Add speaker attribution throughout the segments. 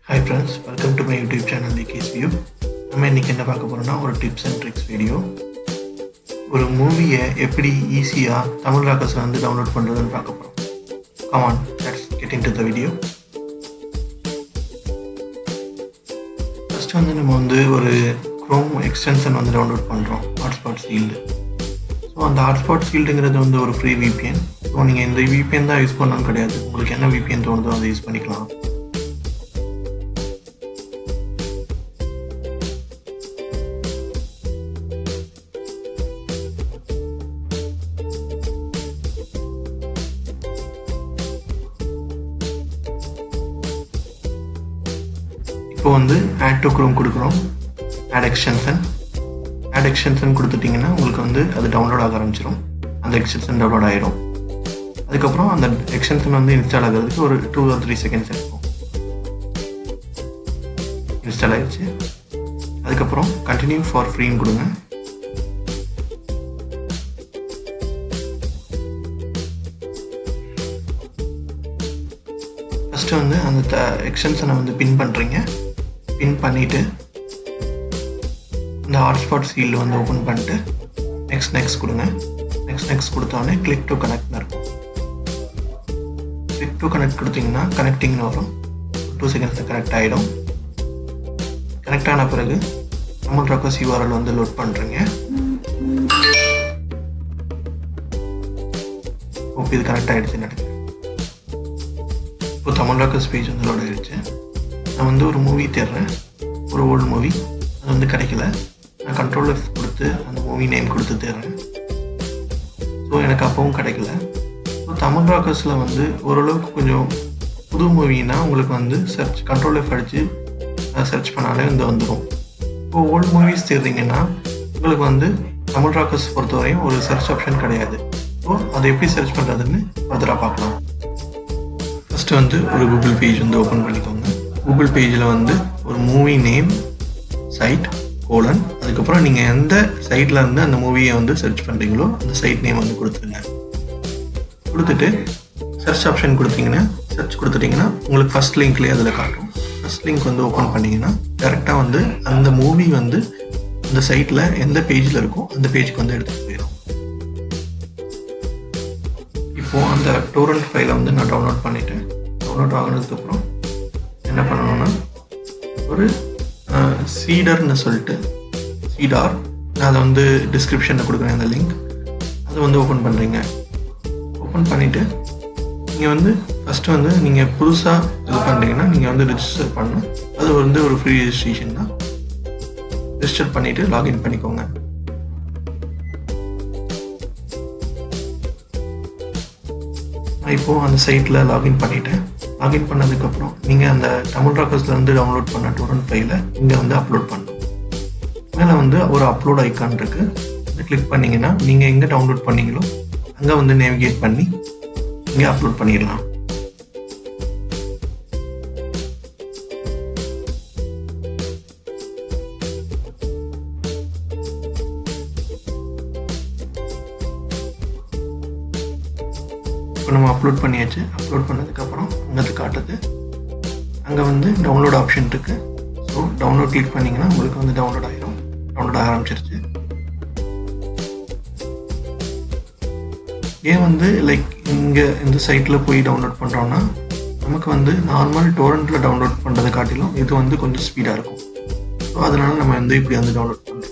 Speaker 1: Hi friends, welcome to my YouTube channel DK's View. நம்ம இன்னைக்கு என்ன பார்க்க போறோம்னா ஒரு டிப்ஸ் அண்ட் ட்ரிக்ஸ் வீடியோ. ஒரு மூவியை எப்படி ஈஸியா தமிழ் ராக்கர்ஸ்ல வந்து டவுன்லோட் பண்றதுன்னு பார்க்க போறோம். Come on, let's get into the video. First வந்து நம்ம வந்து ஒரு Chrome எக்ஸ்டென்ஷன் வந்து டவுன்லோட் பண்றோம். Hotspot Shield. ஸோ அந்த Hotspot Shieldங்கிறது வந்து ஒரு ஃப்ரீ VPN. ஸோ நீங்கள் இந்த VPN தான் யூஸ் பண்ணணும்னு கிடையாது. உங்களுக்கு என்ன VPN தோணுதோ அதை யூஸ் பண்ணிக்கலாம். இப்போ வந்து ஆட் டு க்ரோம் கொடுக்குறோம். ஆட் எக்ஸ்டென்ஷன் கொடுத்துட்டிங்கன்னா உங்களுக்கு வந்து அது டவுன்லோட் ஆக ஆரம்பிச்சிடும். அந்த எக்ஸ்டென்ஷன் டவுன்லோட் ஆகிடும். அதுக்கப்புறம் அந்த எக்ஸ்டென்ஷன் வந்து இன்ஸ்டால் ஆகிறதுக்கு ஒரு 2 or 3 seconds இருக்கும். இன்ஸ்டால் ஆகிடுச்சு. அதுக்கப்புறம் கண்டினியூ ஃபார் ஃப்ரீன்னு கொடுங்க. ஃபஸ்ட்டு வந்து அந்த எக்ஸ்டென்ஷனை வந்து பின் பண்ணுறீங்க. பின் பண்ணிவிட்டு இந்த ஹாட்ஸ்பாட் ஷீல்டு வந்து ஓப்பன் பண்ணிட்டு நெக்ஸ்ட் கொடுங்க. நெக்ஸ்ட் கொடுத்தோடனே கிளிக் டு கனெக்ட்னு இருக்கும். கிளிக் டு கனெக்ட் கொடுத்தீங்கன்னா கனெக்டிங்னு வரும். 2 seconds கனெக்ட் ஆகிடும். கனெக்ட் ஆன பிறகு தமிழ் ராக்கர்ஸ் URL வந்து லோட் பண்ணுறீங்க. ஓகே, இது கனெக்ட் ஆகிடுச்சுன்னு நினைக்கிறேன். இப்போ தமிழ் ராக்கர்ஸ் பேஜ் வந்து லோட் ஆகிடுச்சு. நான் வந்து ஒரு மூவி தேடுறேன், ஒரு ஓல்டு மூவி. அது வந்து கிடைக்கல. நான் Ctrl F கொடுத்து அந்த மூவி நேம் கொடுத்து தேடுறேன். ஸோ எனக்கு அப்பவும் கிடைக்கல. ஸோ தமிழ் ராக்கர்ஸில் வந்து ஓரளவுக்கு கொஞ்சம் புது மூவின்னா உங்களுக்கு வந்து Ctrl F அடித்து சர்ச் பண்ணாலே வந்து வந்துடும். இப்போ ஓல்டு மூவிஸ் தேடுறீங்கன்னா உங்களுக்கு வந்து தமிழ் ராக்கர்ஸ் பொறுத்தவரையும் ஒரு சர்ச் ஆப்ஷன் கிடையாது. ஸோ அதை எப்படி சர்ச் பண்ணுறதுன்னு ஃபர்தராக பார்க்கலாம். ஃபஸ்ட்டு வந்து ஒரு கூகுள் பேஜ் வந்து ஓப்பன் பண்ணிக்கோங்க. கூகுள் பேஜில் வந்து ஒரு மூவி நேம் சைட் கோலன், அதுக்கப்புறம் நீங்கள் எந்த சைட்டில் இருந்து அந்த மூவியை வந்து சர்ச் பண்ணுறீங்களோ அந்த சைட் நேம் வந்து கொடுத்துருங்க. கொடுத்துட்டு சர்ச் ஆப்ஷன் கொடுத்துட்டிங்கன்னா உங்களுக்கு ஃபஸ்ட் லிங்க்லேயே அதில் காட்டும். ஃபஸ்ட் லிங்க் வந்து ஓப்பன் பண்ணிங்கன்னா டேரெக்டாக வந்து அந்த மூவி வந்து அந்த சைட்டில் எந்த பேஜில் இருக்கோ அந்த பேஜுக்கு வந்து எடுத்துகிட்டு போயிடும். இப்போது அந்த டோரண்ட் ஃபைலை வந்து நான் டவுன்லோட் பண்ணிட்டேன். டவுன்லோட் ஆகினதுக்கப்புறம் என்ன பண்ணணும்னா ஒரு சீடர்னு சொல்லிட்டு சீடார், நான் அதை வந்து டிஸ்கிரிப்ஷனில் கொடுக்குறேன் அந்த லிங்க். அதை வந்து ஓப்பன் பண்ணுறீங்க. ஓப்பன் பண்ணிவிட்டு நீங்கள் வந்து ஃபஸ்ட்டு வந்து நீங்கள் புதுசாக இது பண்ணுறீங்கன்னா நீங்கள் வந்து ரிஜிஸ்டர் பண்ணணும். அது வந்து ஒரு ஃப்ரீ ரெஜிஸ்ட்ரேஷன் தான். ரிஜிஸ்டர் பண்ணிவிட்டு லாகின் பண்ணிக்கோங்க. நான் இப்போது அந்த சைட்டில் லாகின் பண்ணிவிட்டேன். லாகின் பண்ணதுக்கப்புறம் நீங்கள் அந்த தமிழ் ராக்கர்ஸ்லேருந்து டவுன்லோட் பண்ண டோரண்ட் ஃபைலை இங்கே வந்து அப்லோட் பண்ணணும். மேலே வந்து ஒரு அப்லோட் ஐக்கான் இருக்குது. அதை கிளிக் பண்ணிங்கன்னா நீங்கள் எங்கே டவுன்லோட் பண்ணீங்களோ அங்கே வந்து நேவிகேட் பண்ணி இங்கே அப்லோட் பண்ணிடலாம். இப்போ நம்ம அப்லோட் பண்ணியாச்சு. அப்லோட் பண்ணதுக்கப்புறம் அங்கே காட்டுது. அங்கே வந்து டவுன்லோட் ஆப்ஷன் இருக்குது. ஸோ டவுன்லோட் கிளிக் பண்ணிங்கன்னா உங்களுக்கு வந்து டவுன்லோட் ஆகிடும். டவுன்லோட் ஆக ஆரம்பிச்சிருச்சு. ஏன் வந்து லைக் இங்கே இந்த சைட்டில் போய் டவுன்லோட் பண்ணுறோன்னா நமக்கு வந்து நார்மல் டோரண்ட்டில் டவுன்லோட் பண்ணுறதை காட்டிலும் இது வந்து கொஞ்சம் ஸ்பீடாக இருக்கும். ஸோ அதனால் நம்ம வந்து இப்படி வந்து டவுன்லோட் பண்ணுறோம்.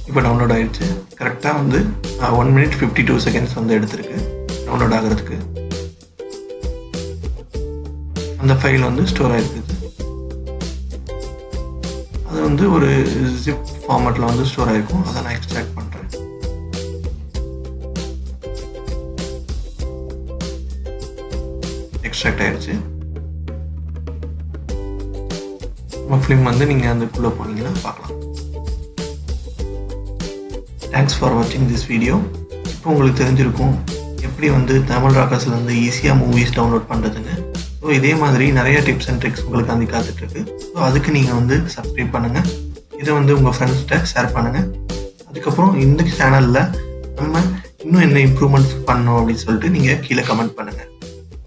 Speaker 1: இப்போ டவுன்லோட் ஆகிடுச்சு. கரெக்டாக வந்து 1 minute 52 seconds வந்து எடுத்திருக்கு டவுன்லோட் ஆகிறதுக்கு. அந்த ஃபைல் வந்து ஸ்டோர் ஆகிருக்குது. அது வந்து ஒரு ஜிப் ஃபார்மேட்டில் வந்து ஸ்டோர் ஆகிருக்கும். அதை நான் எக்ஸ்ட்ராக்ட் பண்ணுறேன். எக்ஸ்ட்ராக்ட் ஆகிடுச்சு. நம்ம ஃபிலிம் வந்து நீங்கள் அதுக்குள்ளே போனீங்கன்னா பார்க்கலாம். தேங்க்ஸ் ஃபார் வாட்சிங் திஸ் வீடியோ. இப்போ உங்களுக்கு தெரிஞ்சிருக்கும் எப்படி வந்து தமிழ் ராக்கர்ஸில் வந்து ஈஸியாக மூவிஸ் டவுன்லோட் பண்ணுறதுன்னு. ஸோ இதே மாதிரி நிறைய டிப்ஸ் அண்ட் ட்ரிக்ஸ் உங்களுக்கு வந்து காத்துட்ருக்கு. ஸோ அதுக்கு நீங்கள் வந்து சப்ஸ்கிரைப் பண்ணுங்கள். இதை வந்து உங்கள் ஃப்ரெண்ட்ஸ்கிட்ட ஷேர் பண்ணுங்கள். அதுக்கப்புறம் இந்த சேனலில் நம்ம இன்னும் என்ன இம்ப்ரூவ்மெண்ட்ஸ் பண்ணணும் அப்படின்னு சொல்லிட்டு நீங்கள் கீழே கமெண்ட் பண்ணுங்கள்.